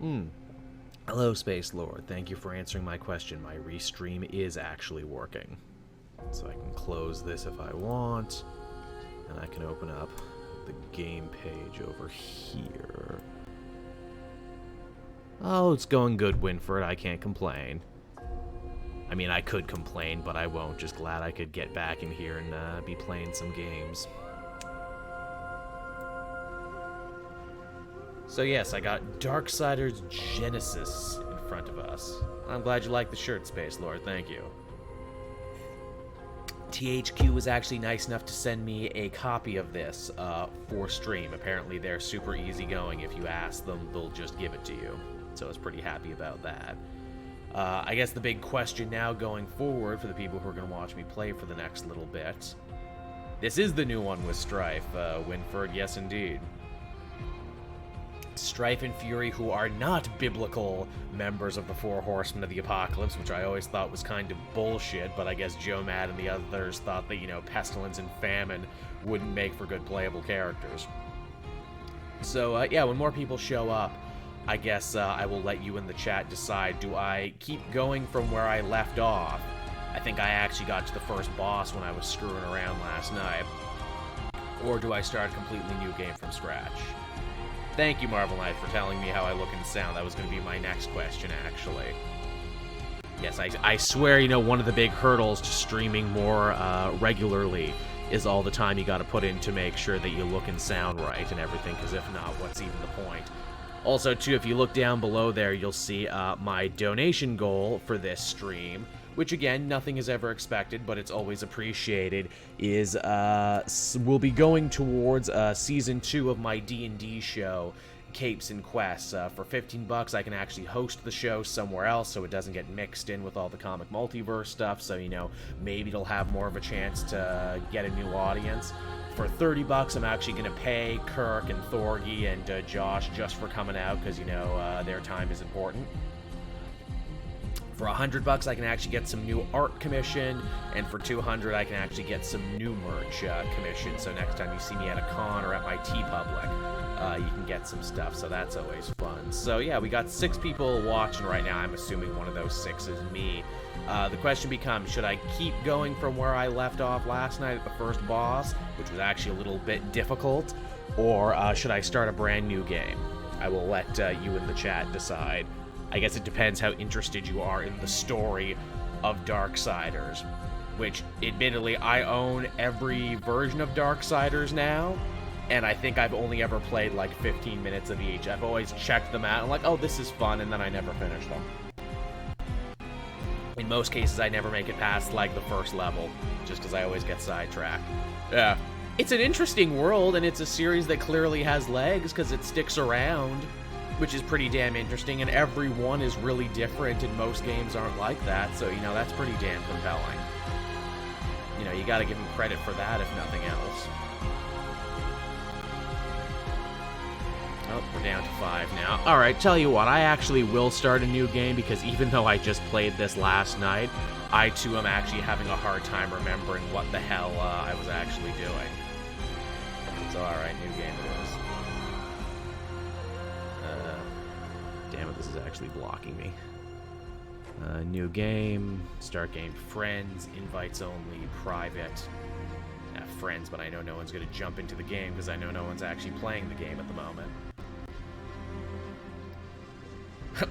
Hmm. Hello, Space Lord. Thank you for answering my question. My restream is actually working. So I can close this if I want. And I can open up the game page over here. Oh, it's going good, Winford. I can't complain. I mean, I could complain, but I won't. Just glad I could get back in here and be playing some games. So yes, I got Darksiders Genesis in front of us. I'm glad you like the shirt, Space Lord. Thank you. THQ was actually nice enough to send me a copy of this for stream. Apparently they're super easygoing. If you ask them, they'll just give it to you. So I was pretty happy about that. I guess the big question now going forward for the people who are going to watch me play for the next little bit. This is the new one with Strife, Winford, yes indeed. Strife and Fury, who are not biblical members of the Four Horsemen of the Apocalypse, which I always thought was kind of bullshit, but I guess Joe Mad and the others thought that, you know, Pestilence and Famine wouldn't make for good playable characters. So, yeah, when more people show up, I guess I will let you in the chat decide, do I keep going from where I left off? I think I actually got to the first boss when I was screwing around last night. Or do I start a completely new game from scratch? Thank you, Marvel Knight, for telling me how I look and sound. That was going to be my next question, actually. Yes, I swear, you know, one of the big hurdles to streaming more regularly is all the time you got to put in to make sure that you look and sound right and everything, because if not, what's even the point? Also, too, if you look down below there, you'll see my donation goal for this stream, which, again, nothing is ever expected, but it's always appreciated, is we'll be going towards Season 2 of my D&D show, Capes and Quests. For 15 bucks, I can actually host the show somewhere else, so it doesn't get mixed in with all the comic multiverse stuff, so, you know, maybe it'll have more of a chance to get a new audience. For 30 bucks, I'm actually going to pay Kirk and Thorgy and Josh just for coming out, because, you know, their time is important. For 100 bucks, I can actually get some new art commission, and for 200, I can actually get some new merch commission. So next time you see me at a con or at my TeePublic, you can get some stuff. So that's always fun. So yeah, we got 6 people watching right now. I'm assuming one of those 6 is me. The question becomes, should I keep going from where I left off last night at the first boss, which was actually a little bit difficult, or should I start a brand new game? I will let you in the chat decide. I guess it depends how interested you are in the story of Darksiders, which, admittedly, I own every version of Darksiders now, and I think I've only ever played like 15 minutes of each. I've always checked them out and like, oh, this is fun, and then I never finish them. In most cases, I never make it past like the first level, just because I always get sidetracked. Yeah. It's an interesting world, and it's a series that clearly has legs, because it sticks around, which is pretty damn interesting, and every one is really different, and most games aren't like that, so, you know, that's pretty damn compelling. You know, you gotta give them credit for that, if nothing else. Oh, we're down to 5 now. Alright, tell you what, I actually will start a new game, because even though I just played this last night, I, too, am actually having a hard time remembering what the hell I was actually doing. So, alright, new game it is. Damn it, this is actually blocking me. New game, start game, friends, invites only, private. Friends, but I know no one's going to jump into the game because I know no one's actually playing the game at the moment.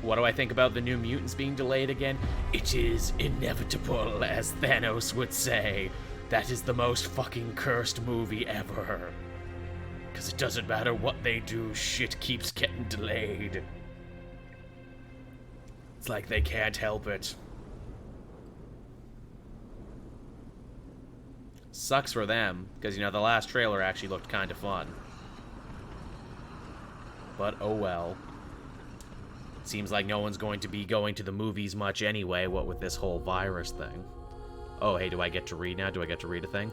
What do I think about the New Mutants being delayed again? It is inevitable, as Thanos would say. That is the most fucking cursed movie ever. Because it doesn't matter what they do, shit keeps getting delayed. It's like they can't help it. Sucks for them, because, you know, the last trailer actually looked kind of fun. But, oh well. Seems like no one's going to be going to the movies much anyway, what with this whole virus thing. Oh, hey, do I get to read now? Do I get to read a thing?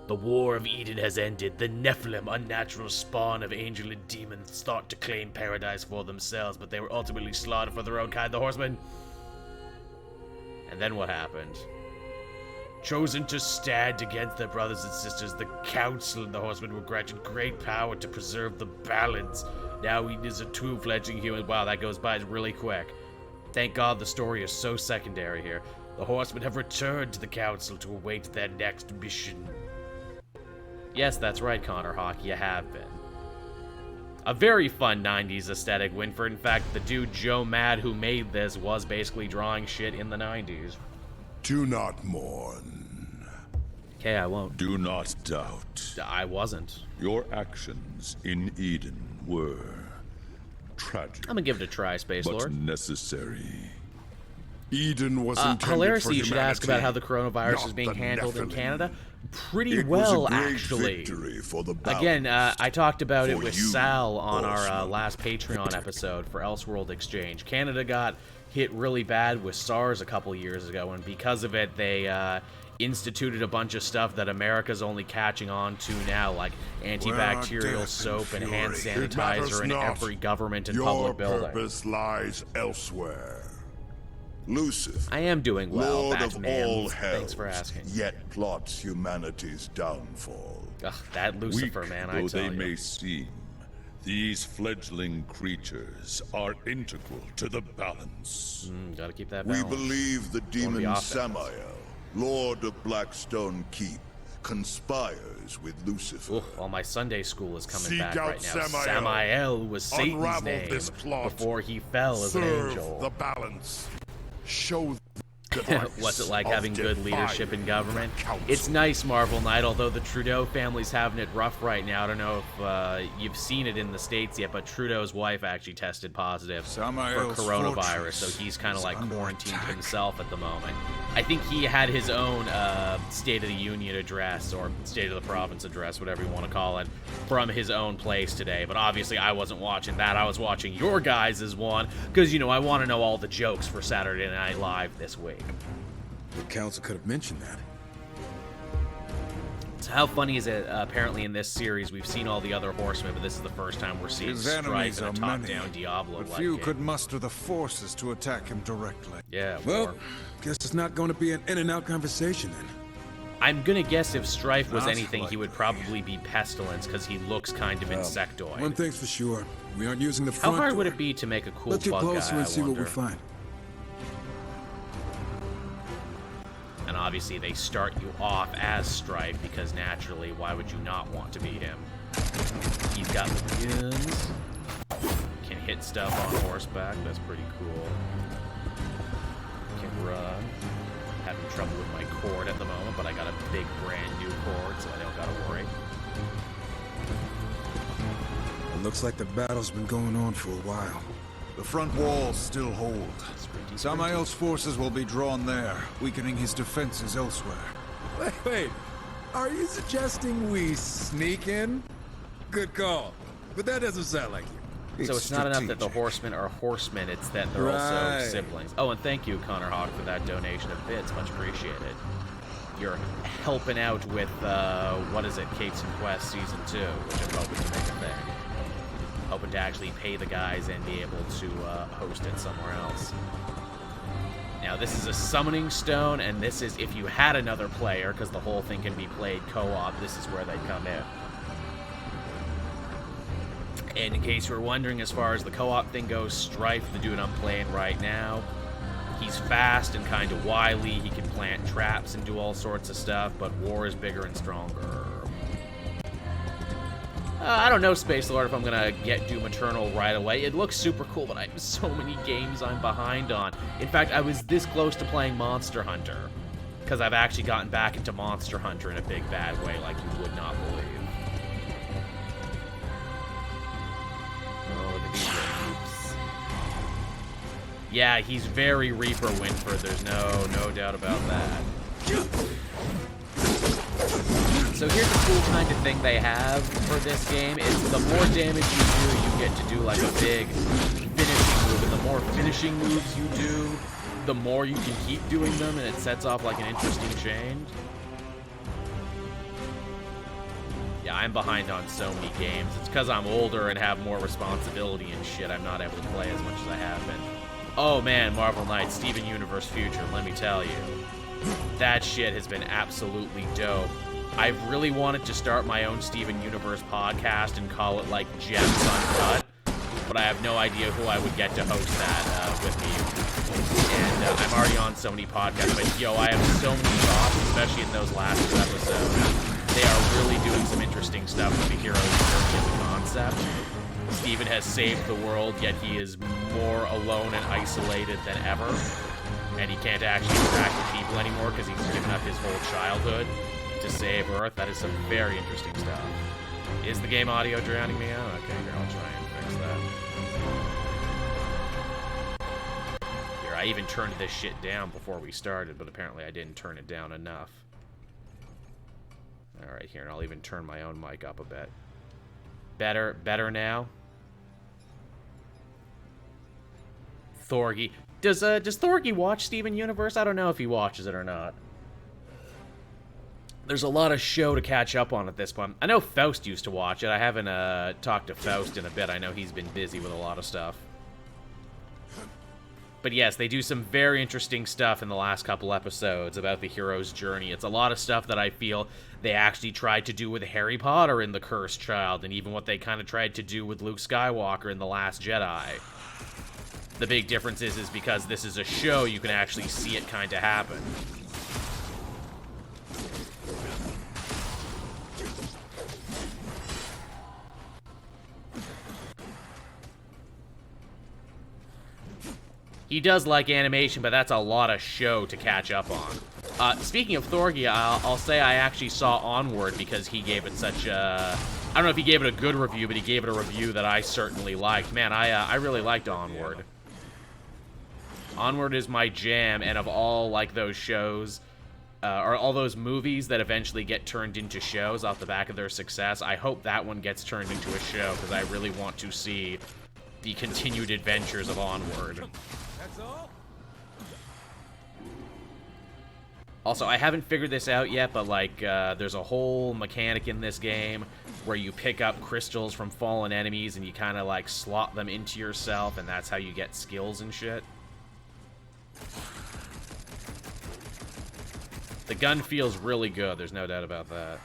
The War of Eden has ended. The Nephilim, unnatural spawn of angel and demons, thought to claim paradise for themselves, but they were ultimately slaughtered for their own kind, the Horsemen. And then what happened? Chosen to stand against their brothers and sisters, the Council and the Horsemen were granted great power to preserve the balance Now he is a true fledgling human. Wow, that goes by really quick. Thank God the story is so secondary here. The horsemen have returned to the council to await their next mission. Yes, that's right, Connor Hawk, you have been. A very fun 90s aesthetic, Winford. In fact, the dude Joe Mad who made this was basically drawing shit in the 90s. Do not mourn. Okay, I won't. Do not doubt. I wasn't. Your actions in Eden were tragic. I'm gonna give it a try, Space but Lord. Necessary. Eden was intended hilariously, for you should ask about how the humanity, coronavirus not is being the handled in Nephilim. Canada. Pretty It well, was a great actually. victory for the Again, I talked about it For with you, Sal on our Horseman. last Patreon episode for Elseworld Exchange. Canada got hit really bad with SARS a couple years ago, and because of it, they instituted a bunch of stuff that America's only catching on to now, like antibacterial soap and hand sanitizer in every government and public building. Your purpose lies elsewhere. Lucifer, I am doing well, Lord Batman. of all hell, Thanks for asking. yet plots humanity's downfall. Ugh, that Lucifer, Weak man, I though tell they you. may seem, these fledgling creatures are integral to the balance. Gotta keep that We balance. believe the demon offense. Samael, Lord of Blackstone Keep, conspires with Lucifer. Ooh, well, my Sunday school is coming Seek back out right now. Samael. Samael was Satan's Unravel name this plot. before he fell as an Serve angel. the balance. Show the device What's it like of having good leadership in defying government? counsel. It's nice, Marvel Knight, although the Trudeau family's having it rough right now. I don't know if you've seen it in the States yet, but Trudeau's wife actually tested positive for Samael's coronavirus, fortress so he's kind of is like under quarantined attack. himself at the moment. I think he had his own State of the Union address, or State of the Province address, whatever you want to call it, from his own place today. But obviously I wasn't watching that. I was watching your guys' one, because, you know, I want to know all the jokes for Saturday Night Live this week. The council could have mentioned that. So how funny is it, apparently in this series, we've seen all the other horsemen, but this is the first time we're seeing His Strife enemies in a are top-down many, Diablo-like but few game. could muster the forces to attack him directly. Yeah, Well, or- guess it's not going to be an in-and-out conversation then. I'm gonna guess if Strife was Not anything, he would likely. probably be Pestilence, because he looks kind of insectoid. One thing's for sure, we aren't using the How front hard door. would it be to make a cool Let's get bug closer guy, and I see what wonder? we find. And obviously they start you off as Strife, because naturally, why would you not want to be him? He's got the guns, can hit stuff on horseback, that's pretty cool. Can run. Having trouble with my cord at the moment, but I got a big brand new cord, so I don't gotta worry. It looks like the battle's been going on for a while. The front walls still hold. Sprinty, sprinty. Samael's forces will be drawn there, weakening his defenses elsewhere. Wait, are you suggesting we sneak in? Good call, but that doesn't sound like you. So it's not enough that the horsemen are horsemen, it's that they're also Right. siblings. Oh, and thank you, Connor Hawk, for that donation of bits. Much appreciated. You're helping out with, what is it, Capes and Quest Season 2, which I'm hoping to make a thing. Hoping to actually pay the guys and be able to host it somewhere else. Now, this is a summoning stone, and this is if you had another player, because the whole thing can be played co-op, this is where they come in. And in case you were wondering, as far as the co-op thing goes, Strife, the dude I'm playing right now, he's fast and kind of wily. He can plant traps and do all sorts of stuff, but War is bigger and stronger. I don't know, Space Lord, if I'm gonna get Doom Eternal right away. It looks super cool, but I have so many games I'm behind on. In fact, I was this close to playing Monster Hunter, because I've actually gotten back into Monster Hunter in a big bad way, like you would not believe. Oh, look at these Reapers. Yeah, he's very Reaper Winford. There's no doubt about that. So here's the cool kind of thing they have for this game. Is the more damage you get to do like a big finishing move. And the more finishing moves you do, the more you can keep doing them, and it sets off like an interesting chain. Yeah, I'm behind on so many games. It's because I'm older and have more responsibility and shit. I'm not able to play as much as I have been. Oh man, Marvel Knights, Steven Universe Future, let me tell you. That shit has been absolutely dope. I've really wanted to start my own Steven Universe podcast and call it like Gems Uncut, but I have no idea who I would get to host that with me. And I'm already on so many podcasts, but yo, I have so many thoughts, especially in those last 2 episodes. They are really doing some interesting stuff with the hero's journey as a concept. Steven has saved the world, yet he is more alone and isolated than ever. And he can't actually interact with people anymore because he's given up his whole childhood to save Earth. That is some very interesting stuff. Is the game audio drowning me out? Okay, here, I'll try and fix that. Here, I even turned this shit down before we started, but apparently I didn't turn it down enough. Alright, here, and I'll even turn my own mic up a bit. Better now? Thorgy. Does Thorgy watch Steven Universe? I don't know if he watches it or not. There's a lot of show to catch up on at this point. I know Faust used to watch it. I haven't talked to Faust in a bit. I know he's been busy with a lot of stuff. But yes, they do some very interesting stuff in the last couple episodes about the hero's journey. It's a lot of stuff that I feel they actually tried to do with Harry Potter in The Cursed Child, and even what they kind of tried to do with Luke Skywalker in The Last Jedi. The big difference is because this is a show, you can actually see it kind of happen. He does like animation, but that's a lot of show to catch up on. Speaking of Thorgy, I'll say I actually saw Onward because he gave it such a... I don't know if he gave it a good review, but he gave it a review that I certainly liked. Man, I really liked Onward. Onward is my jam, and of all, like, those shows, or all those movies that eventually get turned into shows off the back of their success, I hope that one gets turned into a show, because I really want to see the continued adventures of Onward. Also, I haven't figured this out yet, but, like, there's a whole mechanic in this game where you pick up crystals from fallen enemies and you kind of, like, slot them into yourself, and that's how you get skills and shit. The gun feels really good, there's no doubt about that.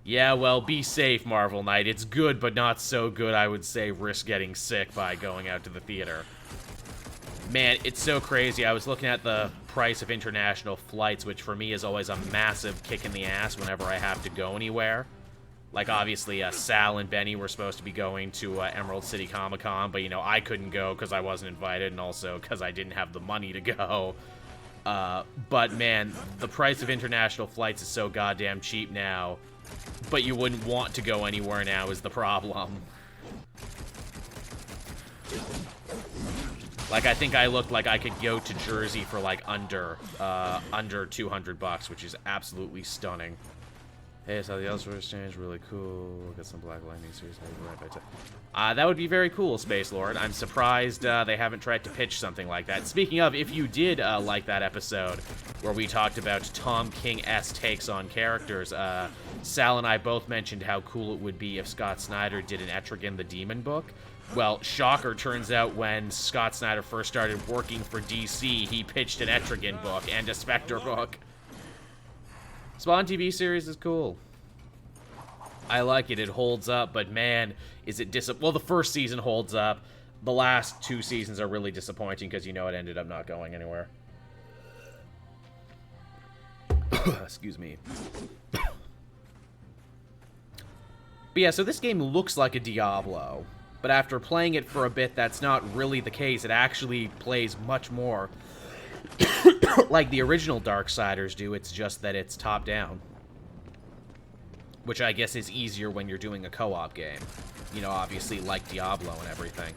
Yeah, well, be safe, Marvel Knight. It's good, but not so good, I would say, risk getting sick by going out to the theater. Man, it's so crazy. I was looking at the price of international flights, which for me is always a massive kick in the ass whenever I have to go anywhere. Like, obviously, Sal and Benny were supposed to be going to Emerald City Comic-Con, but, you know, I couldn't go because I wasn't invited, and also because I didn't have the money to go. But, man, the price of international flights is so goddamn cheap now, but you wouldn't want to go anywhere now is the problem. Like, I think I looked like I could go to Jersey for, like, under $200, which is absolutely stunning. Hey, so the Elsewhere Exchange, really cool. Got some Black Lightning series. That would be very cool, Space Lord. I'm surprised they haven't tried to pitch something like that. Speaking of, if you did like that episode where we talked about Tom King-esque takes on characters, Sal and I both mentioned how cool it would be if Scott Snyder did an Etrigan the Demon book. Well, shocker, turns out when Scott Snyder first started working for DC, he pitched an Etrigan book and a Spectre book. Spawn TV series is cool. I like it. It holds up, but man, is it well, the first season holds up. The last 2 seasons are really disappointing because, you know, it ended up not going anywhere. Excuse me. But yeah, so this game looks like a Diablo. But after playing it for a bit, that's not really the case. It actually plays much more like the original Darksiders do. It's just that it's top-down. Which I guess is easier when you're doing a co-op game. You know, obviously, like Diablo and everything.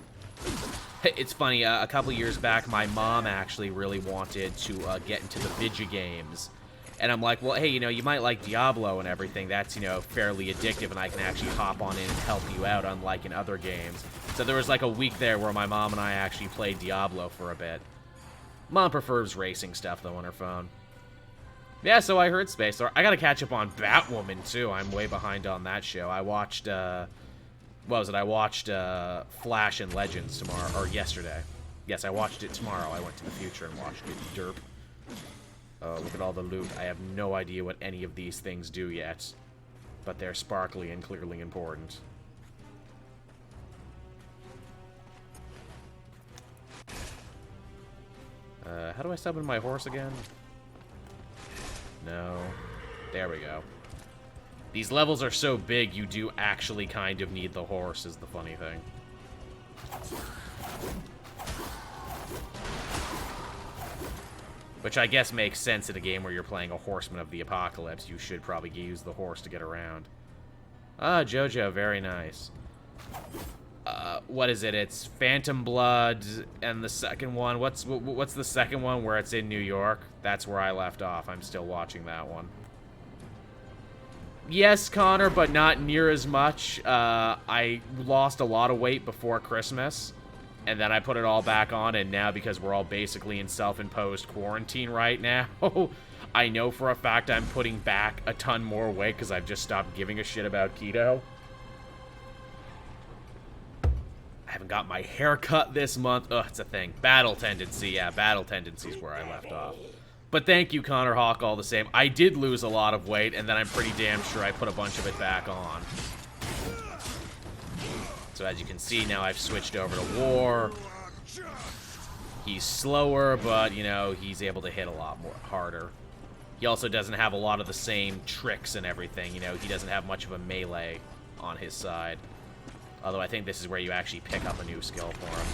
It's funny, a couple years back, my mom actually really wanted to get into the Vidya games. And I'm like, well, hey, you know, you might like Diablo and everything. That's, you know, fairly addictive, and I can actually hop on in and help you out, unlike in other games. So there was like a week there where my mom and I actually played Diablo for a bit. Mom prefers racing stuff, though, on her phone. Yeah, so I heard Space Lord. I gotta catch up on Batwoman, too. I'm way behind on that show. I watched, what was it? I watched Flash and Legends tomorrow, or yesterday. Yes, I watched it tomorrow. I went to the future and watched it. Derp. Oh, look at all the loot. I have no idea what any of these things do yet. But they're sparkly and clearly important. How do I summon my horse again? No. There we go. These levels are so big, you do actually kind of need the horse, is the funny thing. Which I guess makes sense in a game where you're playing a Horseman of the Apocalypse. You should probably use the horse to get around. Ah, Jojo, very nice. What is it? It's Phantom Blood, and the second one. What's the second one where it's in New York? That's where I left off. I'm still watching that one. Yes, Connor, but not near as much. I lost a lot of weight before Christmas, and then I put it all back on, and now because we're all basically in self-imposed quarantine right now, I know for a fact I'm putting back a ton more weight because I've just stopped giving a shit about keto. I haven't got my hair cut this month. Ugh, it's a thing. Battle tendency. Yeah, battle tendency is where I left off. But thank you, Connor Hawk, all the same. I did lose a lot of weight, and then I'm pretty damn sure I put a bunch of it back on. So as you can see, now I've switched over to War. He's slower, but, you know, he's able to hit a lot more harder. He also doesn't have a lot of the same tricks and everything. You know, he doesn't have much of a melee on his side. Although I think this is where you actually pick up a new skill for him.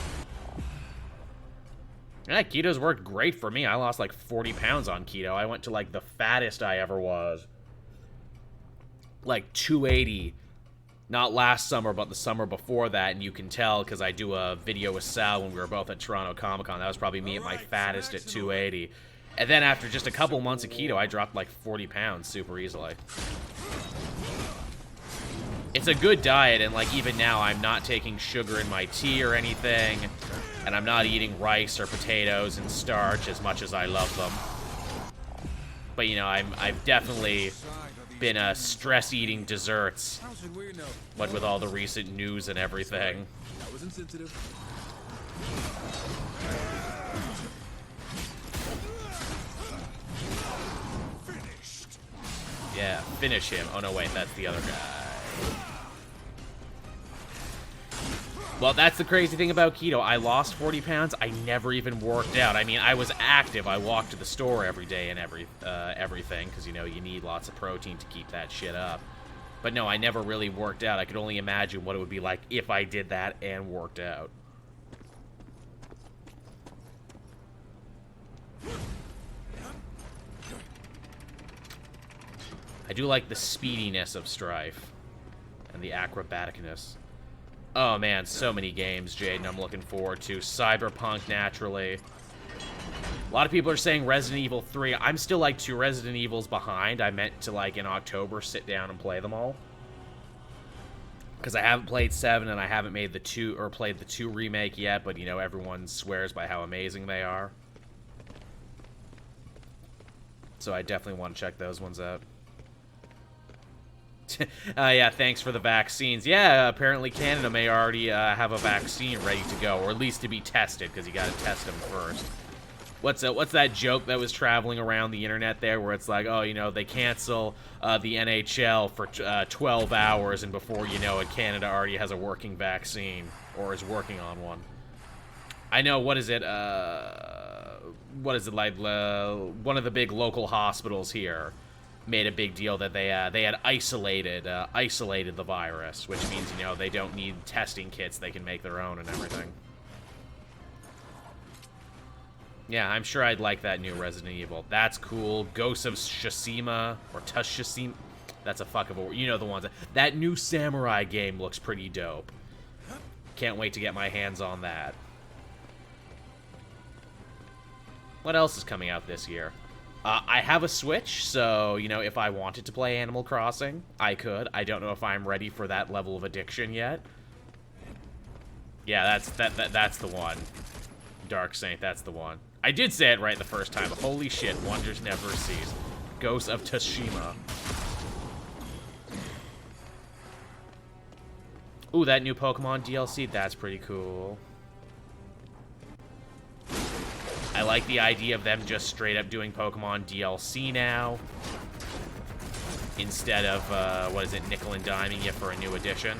Yeah, keto's worked great for me. I lost like 40 pounds on keto. I went to like the fattest I ever was. Like 280. Not last summer, but the summer before that. And you can tell because I do a video with Sal when we were both at Toronto Comic Con. That was probably me at my fattest at 280. And then after just a couple months of keto, I dropped like 40 pounds super easily. It's a good diet, and like even now, I'm not taking sugar in my tea or anything, and I'm not eating rice or potatoes and starch as much as I love them. But you know, I've definitely been stress eating desserts, what with all the recent news and everything. That was insensitive. Yeah, finish him. Oh no, wait, that's the other guy. Well, that's the crazy thing about keto. I lost 40 pounds. I never even worked out. I mean, I was active. I walked to the store every day and everything, because, you know, you need lots of protein to keep that shit up. But no, I never really worked out. I could only imagine what it would be like if I did that and worked out. I do like the speediness of Strife and the acrobaticness. Oh man, so many games, Jaden, I'm looking forward to. Cyberpunk, naturally. A lot of people are saying Resident Evil 3. I'm still like 2 Resident Evils behind. I meant to, like, in October, sit down and play them all. Because I haven't played 7 and I haven't made the 2, or played the 2 remake yet, but, you know, everyone swears by how amazing they are. So I definitely want to check those ones out. Yeah, thanks for the vaccines. Yeah, apparently Canada may already have a vaccine ready to go, or at least to be tested, because you got to test them first. What's that joke that was traveling around the internet there, where it's like, oh, you know, they cancel the NHL for 12 hours, and before you know it, Canada already has a working vaccine, or is working on one. I know, what is it, like, one of the big local hospitals here made a big deal that they had isolated the virus, which means, you know, they don't need testing kits, they can make their own and everything. Yeah, I'm sure I'd like that new Resident Evil. That's cool. Ghosts of Tsushima, or Tsushima, that's a fuck of a word. You know the ones. That new samurai game looks pretty dope. Can't wait to get my hands on that. What else is coming out this year? I have a Switch, so, you know, if I wanted to play Animal Crossing, I could. I don't know if I'm ready for that level of addiction yet. Yeah, that's the one. Dark Saint, that's the one. I did say it right the first time. Holy shit, wonders never cease. Ghosts of Tsushima. Ooh, that new Pokemon DLC, that's pretty cool. I like the idea of them just straight up doing Pokemon DLC now, instead of, what is it, nickel and diming it for a new edition.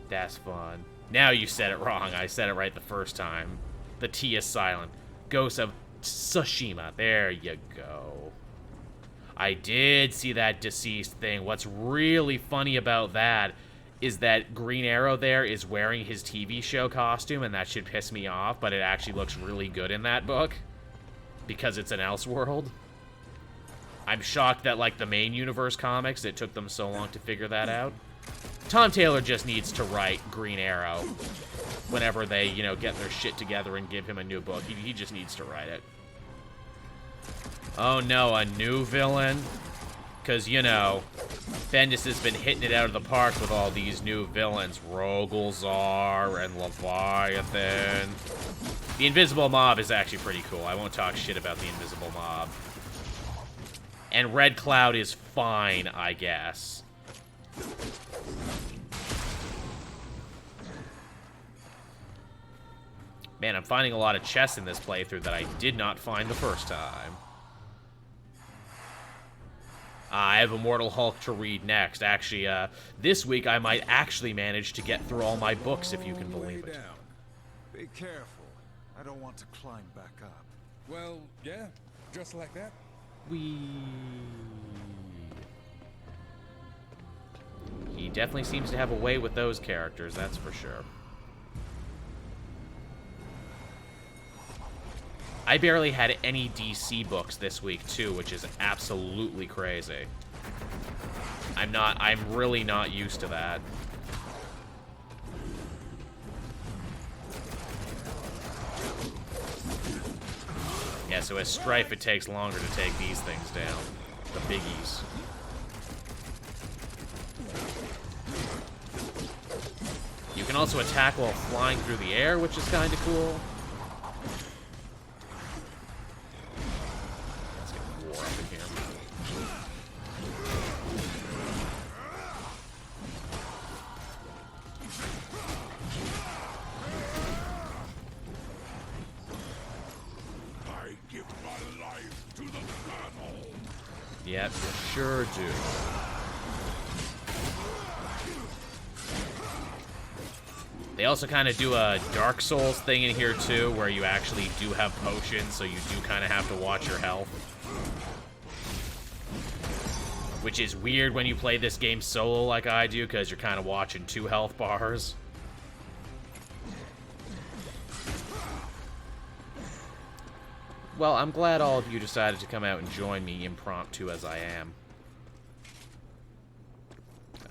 That's fun. Now you said it wrong. I said it right the first time. The T is silent. Ghost of Tsushima. There you go. I did see that deceased thing. What's really funny about that is that Green Arrow there is wearing his TV show costume, and that should piss me off, but it actually looks really good in that book because it's an Elseworld. I'm shocked that, like, the main universe comics, it took them so long to figure that out. Tom Taylor just needs to write Green Arrow whenever they, you know, get their shit together and give him a new book. He just needs to write it. Oh no, a new villain? Because, you know, Bendis has been hitting it out of the park with all these new villains. Rogolzar and Leviathan. The Invisible Mob is actually pretty cool. I won't talk shit about the Invisible Mob. And Red Cloud is fine, I guess. Man, I'm finding a lot of chests in this playthrough that I did not find the first time. I have Immortal Hulk to read next. Actually, this week I might actually manage to get through all my books, if you can believe it. Be careful. I don't want to climb back up. Well, yeah, just like that. He definitely seems to have a way with those characters, that's for sure. I barely had any DC books this week, too, which is absolutely crazy. I'm really not used to that. Yeah, so as Strife, it takes longer to take these things down. The biggies. You can also attack while flying through the air, which is kind of cool. Let's get war up in here. I give my life to the battle. Yep, you sure do. They also kind of do a Dark Souls thing in here, too, where you actually do have potions, so you do kind of have to watch your health. Which is weird when you play this game solo like I do, because you're kind of watching 2 health bars. Well, I'm glad all of you decided to come out and join me impromptu as I am.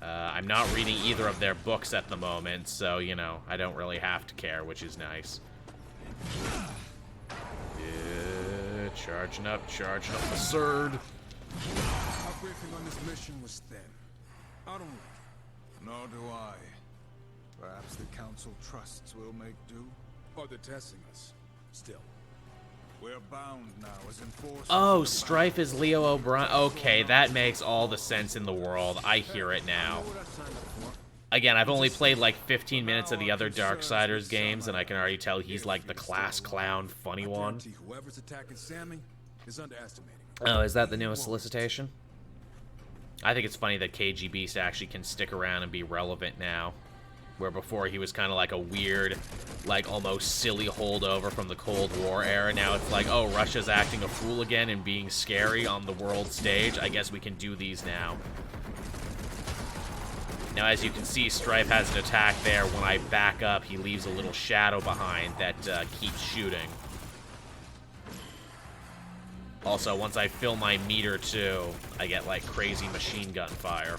I'm not reading either of their books at the moment, so, you know, I don't really have to care, which is nice. Yeah, charging up the sword. Our briefing on this mission was thin. I don't like it. Nor do I. Perhaps the council trusts will make do. Or they're testing us. Still. We're bound now as enforcers. Oh, Strife is Leo O'Brien. Okay, that makes all the sense in the world. I hear it now. Again, I've only played like 15 minutes of the other Darksiders games, and I can already tell he's like the class clown funny one. Whoever's attacking Sammy is underestimating. Oh, is that the newest solicitation? I think it's funny that KG Beast actually can stick around and be relevant now. Where before he was kind of like a weird, like almost silly holdover from the Cold War era. Now it's like, oh, Russia's acting a fool again and being scary on the world stage. I guess we can do these now. Now, as you can see, Strife has an attack there. When I back up, he leaves a little shadow behind that keeps shooting. Also, once I fill my meter, too, I get, like, crazy machine gun fire.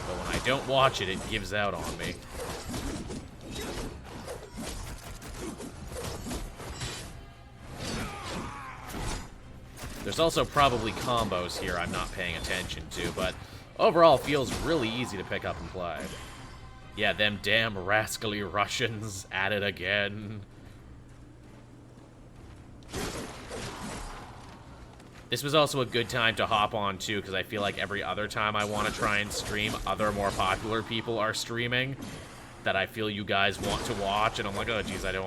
But when I don't watch it, it gives out on me. There's also probably combos here I'm not paying attention to, but overall feels really easy to pick up and play. Yeah, them damn rascally Russians at it again. This was also a good time to hop on, too, because I feel like every other time I want to try and stream, other more popular people are streaming that I feel you guys want to watch, and I'm like, oh, geez, I don't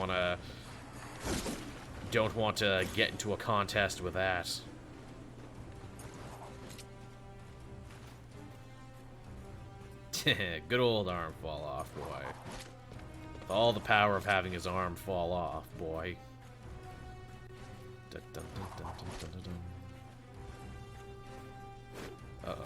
want to get into a contest with that. Good old arm fall off, boy. With all the power of having his arm fall off, boy. Dun, dun, dun, dun, dun, dun, dun, dun. Uh-oh.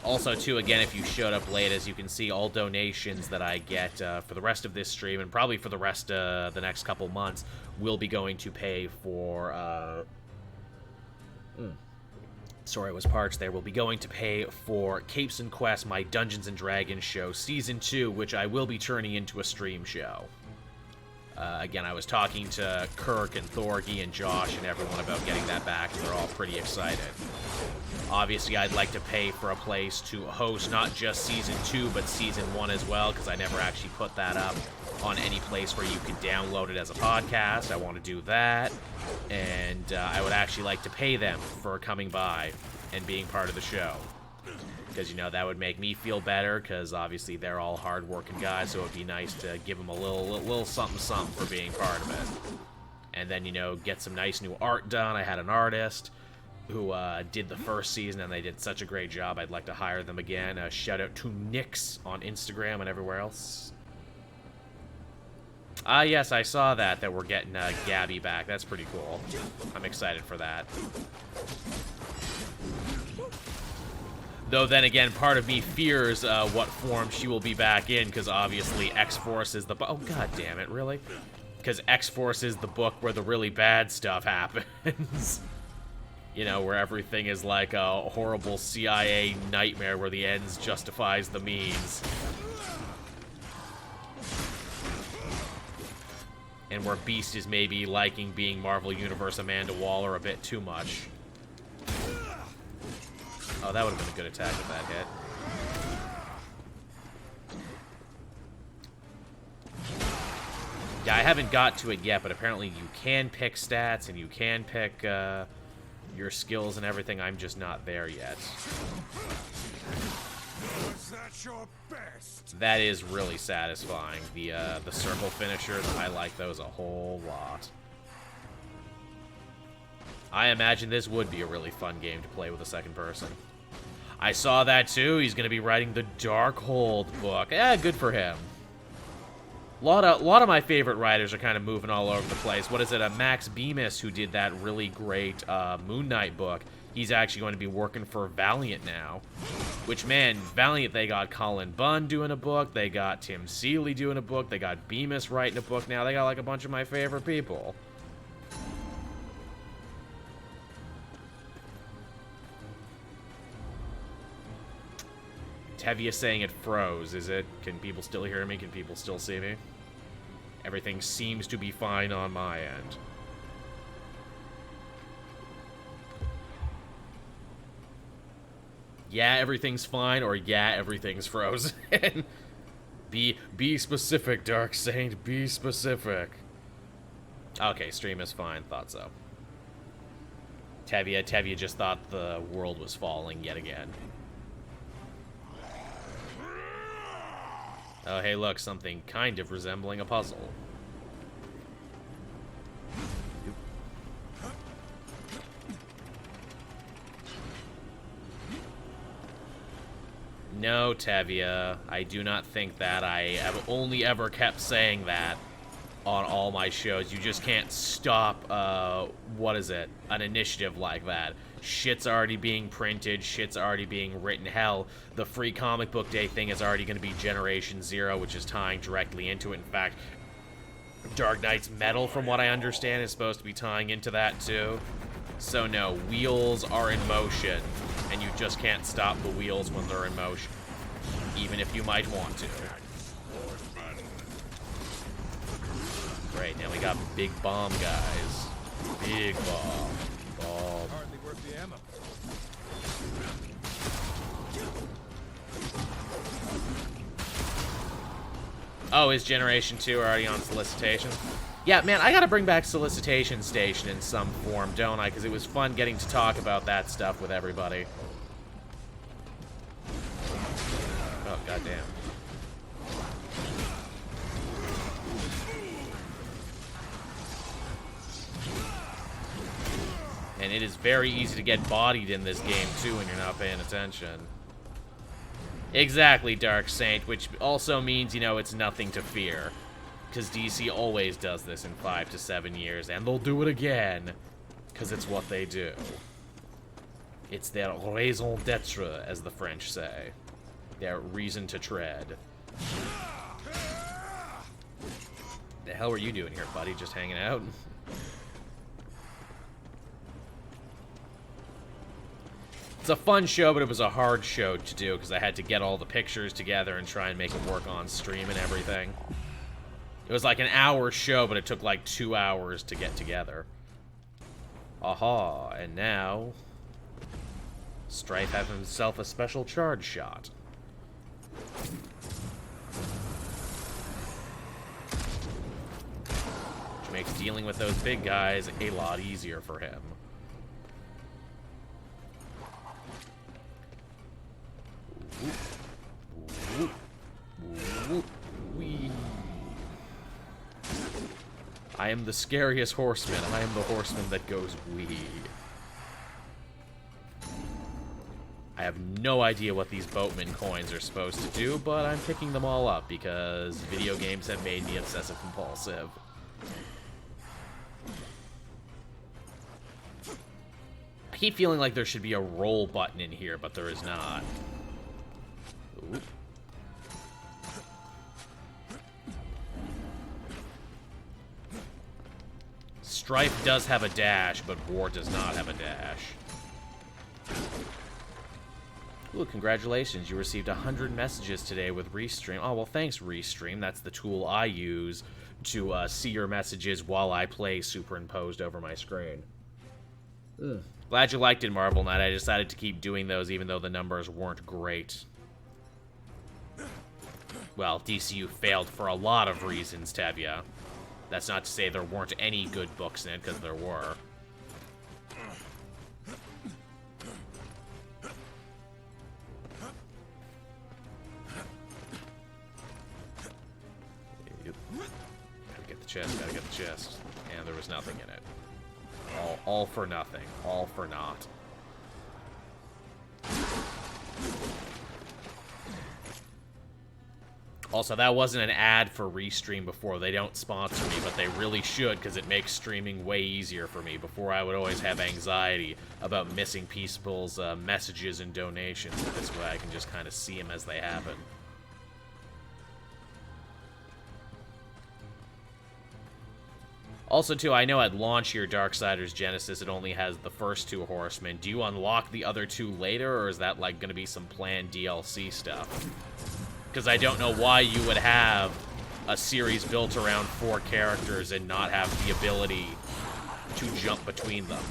Also, too, again, if you showed up late, as you can see, all donations that I get for the rest of this stream, and probably for the rest of the next couple months, will be going to pay for... Sorry, I was parched there. Will be going to pay for Capes and Quest, my Dungeons & Dragons show, Season 2, which I will be turning into a stream show. Again, I was talking to Kirk and Thorgy and Josh and everyone about getting that back, and they're all pretty excited. Obviously, I'd like to pay for a place to host not just Season 2, but Season 1 as well, because I never actually put that up on any place where you could download it as a podcast. I want to do that, and I would actually like to pay them for coming by and being part of the show. Because, you know, that would make me feel better, because obviously they're all hard-working guys, so it would be nice to give them a little something-something for being part of it. And then, you know, get some nice new art done. I had an artist who did the first season, and they did such a great job. I'd like to hire them again. Shout out to Nix on Instagram and everywhere else. Ah, yes, I saw that we're getting Gabby back. That's pretty cool. I'm excited for that. Though then again, part of me fears what form she will be back in, because obviously X-Force is the... Oh, god damn it, really? Because X-Force is the book where the really bad stuff happens. You know, where everything is like a horrible CIA nightmare where the ends justifies the means. And where Beast is maybe liking being Marvel Universe Amanda Waller a bit too much. Oh, that would have been a good attack if that hit. Yeah, I haven't got to it yet, but apparently you can pick stats and you can pick your skills and everything. I'm just not there yet. Was that your best? That is really satisfying. The circle finishers, I like those a whole lot. I imagine this would be a really fun game to play with a second person. I saw that too. He's going to be writing the Darkhold book. Yeah, good for him. A lot of my favorite writers are kind of moving all over the place. What is it? Max Bemis, who did that really great Moon Knight book. He's actually going to be working for Valiant now. Which, man, Valiant, they got Colin Bunn doing a book. They got Tim Seeley doing a book. They got Bemis writing a book now. They got like a bunch of my favorite people. Tevia saying it froze. Is it? Can people still hear me? Can people still see me? Everything seems to be fine on my end. Yeah, everything's fine, or yeah, everything's frozen. Be specific, Dark Saint. Be specific. Okay, stream is fine. Thought so. Tevia just thought the world was falling yet again. Oh, hey, look, something kind of resembling a puzzle. No, Tevia, I do not think that. I have only ever kept saying that on all my shows. You just can't stop, what is it? An initiative like that. Shit's already being printed, shit's already being written. Hell, the free comic book day thing is already going to be Generation Zero, which is tying directly into it. In fact, Dark Knight's Metal, from what I understand, is supposed to be tying into that too. So no, wheels are in motion, and you just can't stop the wheels when they're in motion, even if you might want to. Great, now we got big bomb guys. Big bomb. Bomb. Hardly worth the ammo. Oh, is Generation 2 already on solicitation? Yeah, man, I gotta bring back Solicitation Station in some form, don't I? Because it was fun getting to talk about that stuff with everybody. Oh, goddamn. And it is very easy to get bodied in this game, too, when you're not paying attention. Exactly, Dark Saint, which also means, you know, it's nothing to fear. Because DC always does this in 5 to 7 years, and they'll do it again. Because it's what they do. It's their raison d'etre, as the French say. Their reason to tread. The hell were you doing here, buddy? Just hanging out? It's a fun show, but it was a hard show to do because I had to get all the pictures together and try and make it work on stream and everything. It was like an hour show, but it took like 2 hours to get together. Aha, and now Strife has himself a special charge shot. Which makes dealing with those big guys a lot easier for him. Wee. I am the scariest horseman. I am the horseman that goes wee. I have no idea what these boatman coins are supposed to do, but I'm picking them all up because video games have made me obsessive compulsive. I keep feeling like there should be a roll button in here, but there is not. Ooh. Strife does have a dash, but War does not have a dash. Ooh, congratulations. You received 100 messages today with Restream. Oh, well, thanks, Restream. That's the tool I use to see your messages while I play superimposed over my screen. Ugh. Glad you liked it, Marble Knight. I decided to keep doing those even though the numbers weren't great. Well, DCU failed for a lot of reasons, Tevya. That's not to say there weren't any good books in it, because there were. Yep. Gotta get the chest, gotta get the chest. And there was nothing in it. All for nothing. All for naught. Also, that wasn't an ad for Restream before. They don't sponsor me, but they really should because it makes streaming way easier for me. Before, I would always have anxiety about missing people's messages and donations. But this way, I can just kind of see them as they happen. Also, too, I know at launch here, Darksiders Genesis, it only has the first 2 horsemen. Do you unlock the other 2 later, or is that, like, going to be some planned DLC stuff? Because I don't know why you would have a series built around 4 characters and not have the ability to jump between them.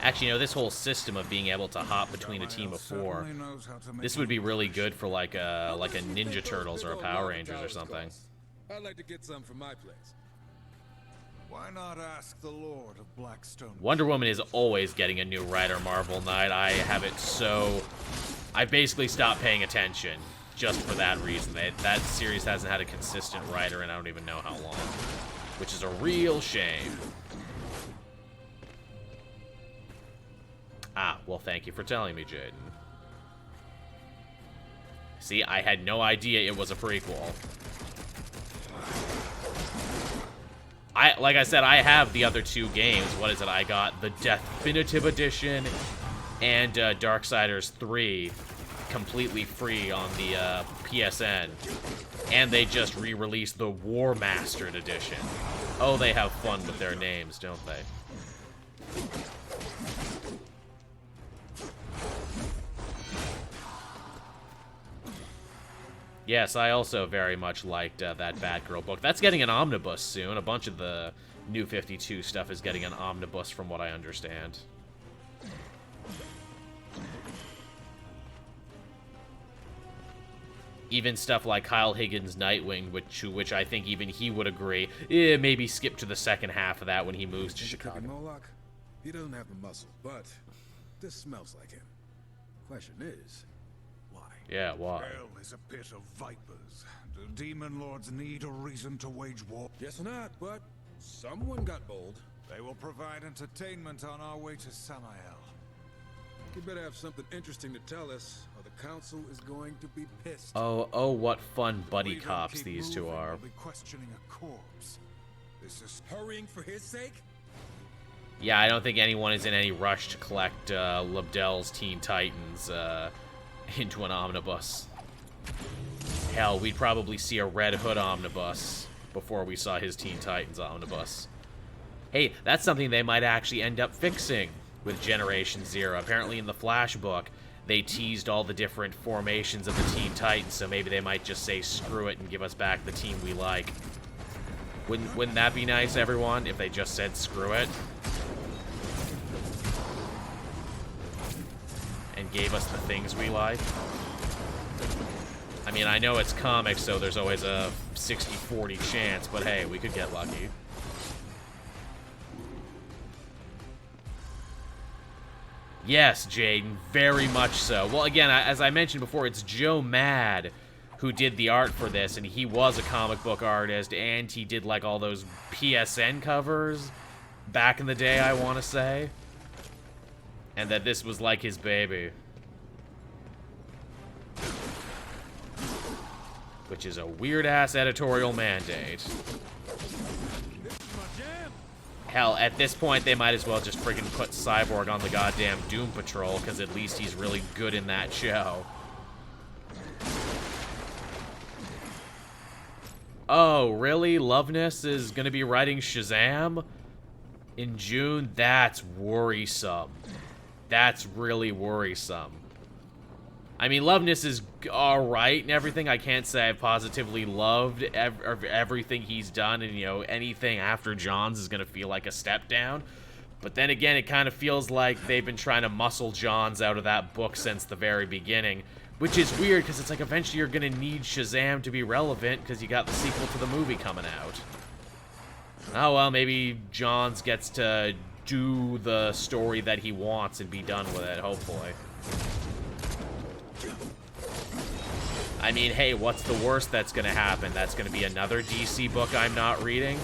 Actually, you know, this whole system of being able to hop between a team of 4, this would be really good for like a Ninja Turtles or a Power Rangers or something. I'd like to get some from my place. Why not ask the Lord of Blackstone? Wonder Woman is always getting a new writer, Marvel Knight. I have it so... I basically stopped paying attention just for that reason. That series hasn't had a consistent writer and I don't even know how long. Which is a real shame. Ah, well, thank you for telling me, Jaden. See, I had no idea it was a prequel. Like I said, I have the other 2 games. What is it? I got the Definitive Edition and Darksiders 3 completely free on the PSN. And they just re-released the War Mastered Edition. Oh, they have fun with their names, don't they? Yes, I also very much liked that Batgirl book. That's getting an omnibus soon. A bunch of the New 52 stuff is getting an omnibus from what I understand. Even stuff like Kyle Higgins' Nightwing, which I think even he would agree, maybe skip to the second half of that when he moves to Chicago. Moloch, he doesn't have the muscle, but this smells like him. Question is, why? Yeah, why? Hell is a pit of vipers. Do demon lords need a reason to wage war? Guess not, but someone got bold. They will provide entertainment on our way to Samael. You better have something interesting to tell us, or the council is going to be pissed. Oh, what fun buddy We don't cops keep these two moving, are. we'll be questioning a corpse. This is Hurrying for his sake? Yeah, I don't think anyone is in any rush to collect Lebdel's Teen Titans into an omnibus. Hell, we'd probably see a Red Hood omnibus before we saw his Teen Titans omnibus. Hey, that's something they might actually end up fixing with Generation Zero. Apparently in the Flash book, they teased all the different formations of the Teen Titans, so maybe they might just say screw it and give us back the team we like. Wouldn't that be nice, everyone, if they just said screw it? And gave us the things we like? I mean, I know it's comics, so there's always a 60-40 chance, but hey, we could get lucky. Yes, Jaden, very much so. Well, again, as I mentioned before, it's Joe Mad who did the art for this, and he was a comic book artist, and he did, like, all those PSN covers back in the day, I want to say. And that this was, like, his baby. Which is a weird-ass editorial mandate. Hell, at this point, they might as well just friggin' put Cyborg on the goddamn Doom Patrol, because at least he's really good in that show. Oh, really? Loveness is gonna be writing Shazam in June? That's worrisome. That's really worrisome. I mean, Loveness is alright and everything. I can't say I've positively loved everything he's done, and, you know, anything after John's is gonna feel like a step down. But then again, it kind of feels like they've been trying to muscle Johns out of that book since the very beginning. Which is weird, because it's like eventually you're going to need Shazam to be relevant, because you got the sequel to the movie coming out. Oh well, maybe Johns gets to do the story that he wants and be done with it, hopefully. I mean, hey, what's the worst that's going to happen? That's going to be another DC book I'm not reading?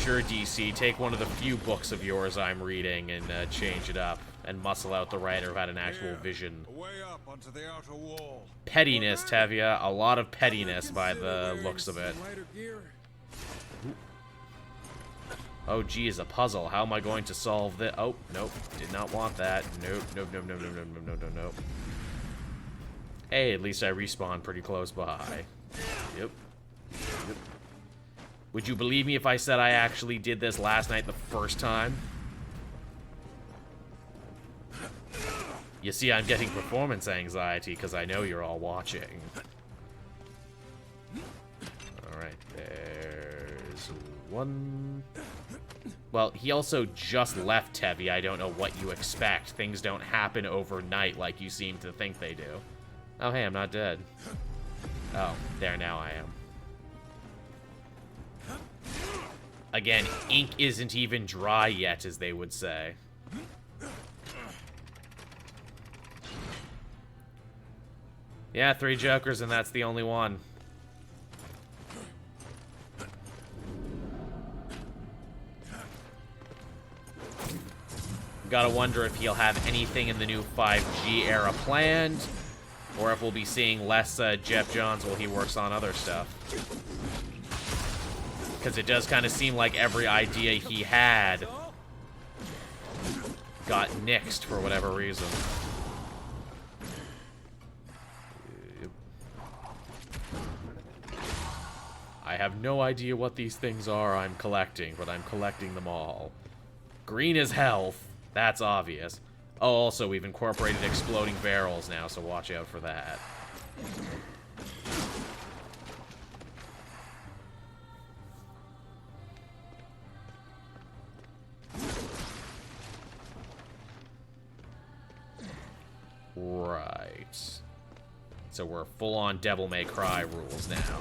Sure, DC, take one of the few books of yours I'm reading and change it up. And muscle out the writer who had an actual vision. way up onto the outer wall. Pettiness, Tevya. A lot of pettiness by the looks of it. Oh, geez, a puzzle. How am I going to solve this? Oh, nope. Did not want that. Nope, nope, nope, nope, nope, nope, nope, nope, nope, nope. Hey, at least I respawned pretty close by. Yep. Yep. Would you believe me if I said I actually did this last night the first time? You see, I'm getting performance anxiety because I know you're all watching. Alright, there's one. Well, he also just left Tevi. I don't know what you expect. Things don't happen overnight like you seem to think they do. Oh, hey, I'm not dead. Oh, there, now I am. Again, ink isn't even dry yet, as they would say. Yeah, 3 Jokers, and that's the only one. Gotta wonder if he'll have anything in the new 5G era planned, or if we'll be seeing less Jeff Johns while he works on other stuff. Because it does kind of seem like every idea he had got nixed for whatever reason. I have no idea what these things are I'm collecting, but I'm collecting them all. Green is health. That's obvious. Oh, also, we've incorporated exploding barrels now, so watch out for that. Right. So we're full-on Devil May Cry rules now.